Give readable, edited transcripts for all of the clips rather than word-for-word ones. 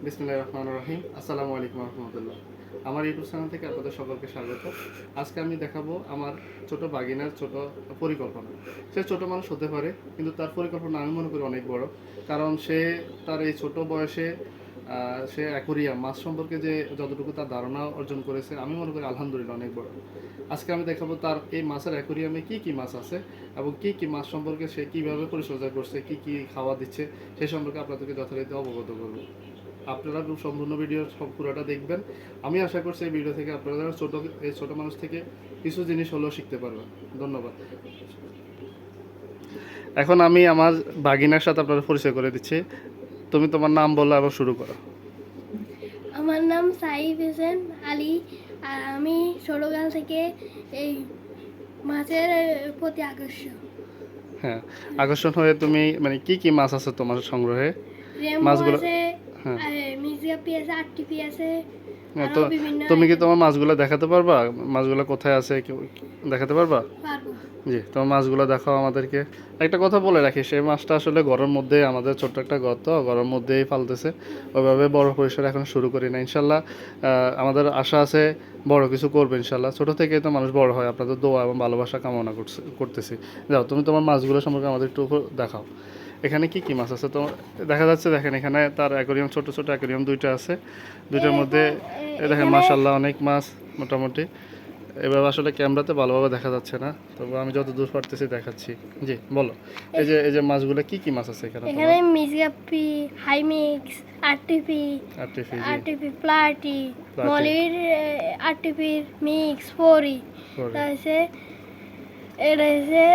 বিসমিল্লাহির রহমানির রহিম। আসসালামু আলাইকুম রহমতুল্লাহ। আমার ইউটিউব চ্যানেল থেকে আপনাদের সকলকে স্বাগত। আজকে আমি দেখাবো আমার ছোট বাগিনার ছোট পরিকল্পনা। সে ছোট মানুষ হতে পারে, কিন্তু তার পরিকল্পনা আমি মনে করি অনেক বড়। কারণ সে তার এই ছোট বয়সে সে অ্যাকোরিয়াম মাছ সম্পর্কে যে যতটুকু তার ধারণা অর্জন করেছে, আমি মনে করি আলহামদুলিল্লাহ অনেক বড়। আজকে আমি দেখাবো তার এই মাছের অ্যাকোরিয়ামে কী কী মাছ আছে এবং কী কী মাছ সম্পর্কে সে কীভাবে পরিচর্যা করছে, কী কী খাওয়া দিচ্ছে, সে সম্পর্কে আপনাদেরকে যথারীতি অবগত করবো। আপনারা সম্পূর্ণ ভিডিও সব পুরোটা দেখবেন। আমি আশা করছি এই ভিডিও থেকে আপনারা এই ছোট মানুষ থেকে কিছু জিনিস হলেও শিখতে পারবেন। ধন্যবাদ। এখন আমি আমার বাগিনার সাথে আপনাদের পরিচয় করে দিচ্ছি। তুমি তোমার নাম বলো এবং শুরু করো। আমার নাম সাইফ হোসেন আলী, আর আমি ছোটকাল থেকে এই মাছের প্রতি আকর্ষণ। হ্যাঁ, আকর্ষণ হয়ে তুমি মানে কি কি মাছ আছে তোমার সংগ্রহে? রেমবো মাছগুলো আছে, হ্যাঁ মির্জাপি আছে, আরটিপি আছে, তো আরো বিভিন্ন। তুমি কি তোমার মাছগুলো দেখাতে পারবা? মাছগুলো কোথায় আছে দেখাতে পারবা? পারবো। জি, তোমার মাছগুলো দেখাও আমাদেরকে। একটা কথা বলে রাখি, সেই মাছটা আসলে ঘরের মধ্যে আমাদের ছোট্ট একটা ঘর, তো ঘরের মধ্যেই পালতেছে, ওইভাবে বড় পরিসরে এখন শুরু করি না। ইনশাল্লাহ আমাদের আশা আছে বড় কিছু করবে ইনশাল্লাহ। ছোট থেকেই তো মানুষ বড় হয়, আপনাদের দোয়া এবং ভালোবাসা কামনা করতেছি। যাও, তুমি তোমার মাছগুলো সম্পর্কে আমাদের একটু দেখাও। এখানে কি কি মাছ আছে তো দেখা যাচ্ছে? দেখেন এখানে তার অ্যাকোরিয়াম, ছোট ছোট অ্যাকোরিয়াম দুইটা আছে। দুইটার মধ্যে দেখেন মাশাআল্লাহ অনেক মাছ মোটামুটি। এভাবে আসলে ক্যামেরাতে ভালোভাবে দেখা যাচ্ছে না, তবে আমি যত দূর পারতেছি দেখাচ্ছি। জি বলো, এই যে মাছগুলো কি কি মাছ আছে এখানে? এখানে মির্জাপি, হাইমিক্স, আরটিপি, আরটিপি প্লাটি, মলির আরটিপির মিক্স ফোরি, তারপরে এটা হচ্ছে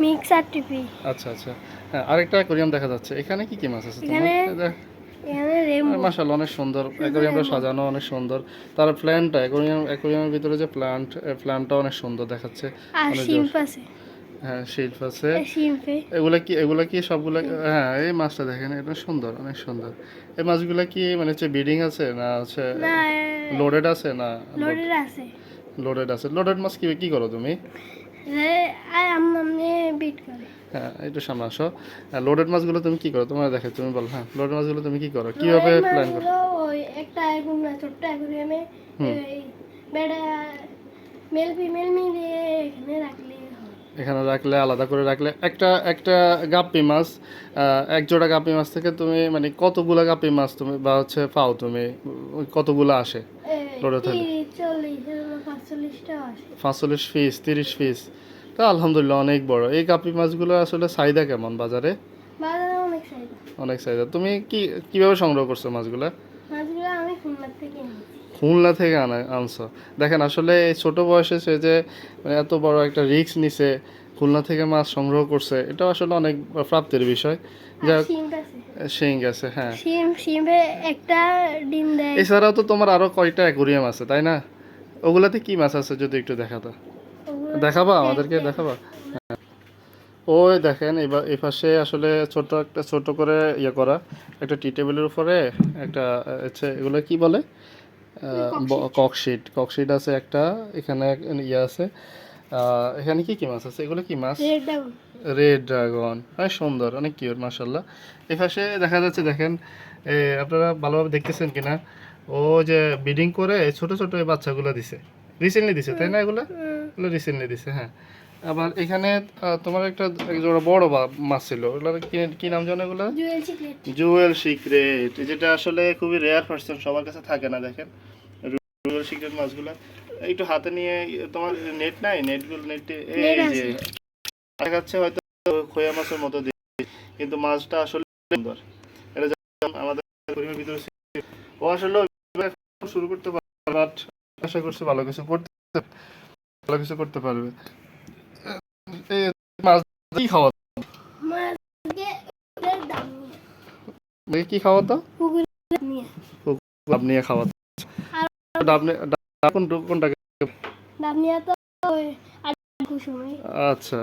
মিক্স আরটিপি। আচ্ছা আচ্ছা, হ্যাঁ আরেকটা অ্যাকোরিয়াম দেখা যাচ্ছে। এখানে কি কি মাছ আছে এখানে রেমবো। মাশাআল্লাহ অনেক সুন্দর অ্যাকোরিয়ামটা সাজানো, অনেক সুন্দর। তার প্ল্যান্টটা অ্যাকোরিয়ামের ভিতরে যে প্ল্যান্টটা অনেক সুন্দর দেখাচ্ছে। আর অনেক শিম্প আছে। হ্যাঁ শিল্প আছে। শিম্পে এগুলা কি সবগুলা? হ্যাঁ, এই মাছটা দেখেন, এটা সুন্দর, অনেক সুন্দর। এই মাছগুলা কি মানে হচ্ছে ব্রিডিং আছে না হচ্ছে না, লোডেড আছে? না লোডের আছে। লোডেড আছে। লোডেড মাছ কি করো তুমি? আমি বিট করে। হ্যাঁ, একটু সামনে আসো। লোডেড মাছগুলো তুমি কি করো? তোমার দেখে তুমি বলো। হ্যাঁ, লোডেড মাছগুলো তুমি কি করো, কিভাবে প্ল্যান করো? ওই একটা এখন ছোট্ট অ্যাকুরিয়ামে বেড়া মেল ফিমেল মিলিয়ে এখানে রাখলে, আলাদা করে রাখলে একটা একটা গাপ্পি মাছ, এক জোড়া গাপ্পি মাছ থেকে তুমি মানে কতগুলা গাপ্পি মাছ তুমি বা হচ্ছে পাও তুমি? কতগুলো আসে লোডে থাকলে? 45 পিস, 30 পিস। তা আলহামদুলিল্লাহ অনেক বড়। এই গাপ্পি মাছগুলো আসলে চাহিদা কেমন বাজারে? অনেক চাহিদা। তুমি কিভাবে সংগ্রহ করছো মাছগুলা? আমি খুলনা থেকে আনছো। দেখেন আসলে এই ছোট বয়সে সে যে মানে এত বড় একটা রিস্ক নিছে, খুলনা থেকে মাছ সংগ্রহ করছে, এটা আসলে অনেক প্রাপ্তির বিষয়। যাই হোক, শিং আছে। হ্যাঁ, শিম্পে একটা ডিম দেয়। এছাড়াও তো তোমার আরো কয়টা অ্যাকুরিয়াম আছে তাই না? ওগুলাতে কি মাছ আছে যদি একটু দেখাতো? দেখাবা আমাদেরকে, দেখাবা? ওই দেখেন এই পাশে আসলে ছোট করে করা একটা টি টেবিলের উপরে একটা হচ্ছে, এগুলো কি বলে? ককশিট আছে একটা। এখানে আছে। এখানে কি কি মাছ আছে? এগুলো কি মাছ? রেড ড্রাগন, অনেক সুন্দর, অনেক কিউট মাশাআল্লাহ। এই পাশে দেখা যাচ্ছে, দেখেন আপনারা ভালোভাবে দেখতেছেন কিনা, ও যে ব্রিডিং করে ছোট ছোট এই বাচ্চাগুলো দিছে, রিসেন্টলি দিছে তাই না? এগুলো রিসেন্টলি দিছে। হ্যাঁ, আবার এখানে তোমার একটা জোড়া বড় মাছ ছিল, ওগুলো কি নাম জানো? এগুলো জুয়েল সিক্রেট, যেটা আসলে খুবই রেয়ার পার্সন, সবার কাছে থাকে না। দেখেন জুয়েল সিক্রেট মাছগুলো একটু হাতে নিয়ে, তোমার নেট নাই? নেটে এই যে দেখা যাচ্ছে হয়তো খোয়া মাছের মতো দেখতে, কিন্তু মাছটা আসলে সুন্দর। এটা যেমন আমাদের পরিবারের ভিতরে ও আসলে শুরু করতে পারবে, বাট আশা করছি ভালো কিছু করতে পারবে। এই মাছ কি খাওয়া কি খাওয়া দাও? ডাব নিয়ে খাওয়া। কোনটা? আচ্ছা,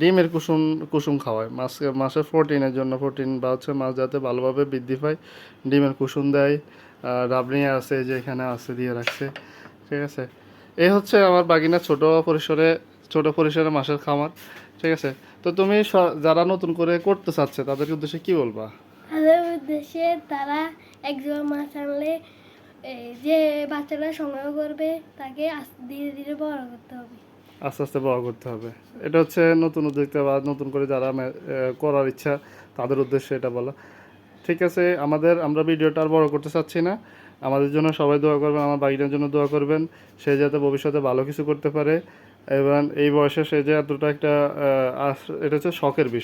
ডিমের কুসুম খাওয়ায় মাছের প্রোটিনের জন্য, প্রোটিন বা হচ্ছে মাছ যাতে ভালোভাবে বৃদ্ধি পায়, ডিমের কুসুম দেয়। ডাব নিয়ে আছে যে এখানে আছে, দিয়ে রাখছে। ঠিক আছে, এই হচ্ছে আমার বাগিনা ছোট পরিসরে মাছের খামার। ঠিক আছে, তো তুমি যারা নতুন করে করতে চাচ্ছে তাদের উদ্দেশ্যে কি বলবা? তাদের উদ্দেশ্যে তারা এক জোড়া মাছ আনলে যে বাচ্চাটা সংগ্রহ করবে তাকে ধীরে ধীরে বড় করতে হবে। আস্তে আস্তে বড় করতে হবে। এটা হচ্ছে নতুন উদ্যোক্তা বা নতুন করে যারা করার ইচ্ছা তাদের উদ্দেশ্যে এটা বলা। ঠিক আছে, আমরা ভিডিওটা আর বড় করতে চাচ্ছি না। আমাদের জন্য সবাই দোয়া করবেন, আমার ভাইটার জন্য দোয়া করবেন, সে যাতে ভবিষ্যতে ভালো কিছু করতে পারে এবং এই বয়সে সে যে এতটা একটা এটা হচ্ছে শখের বিষয়।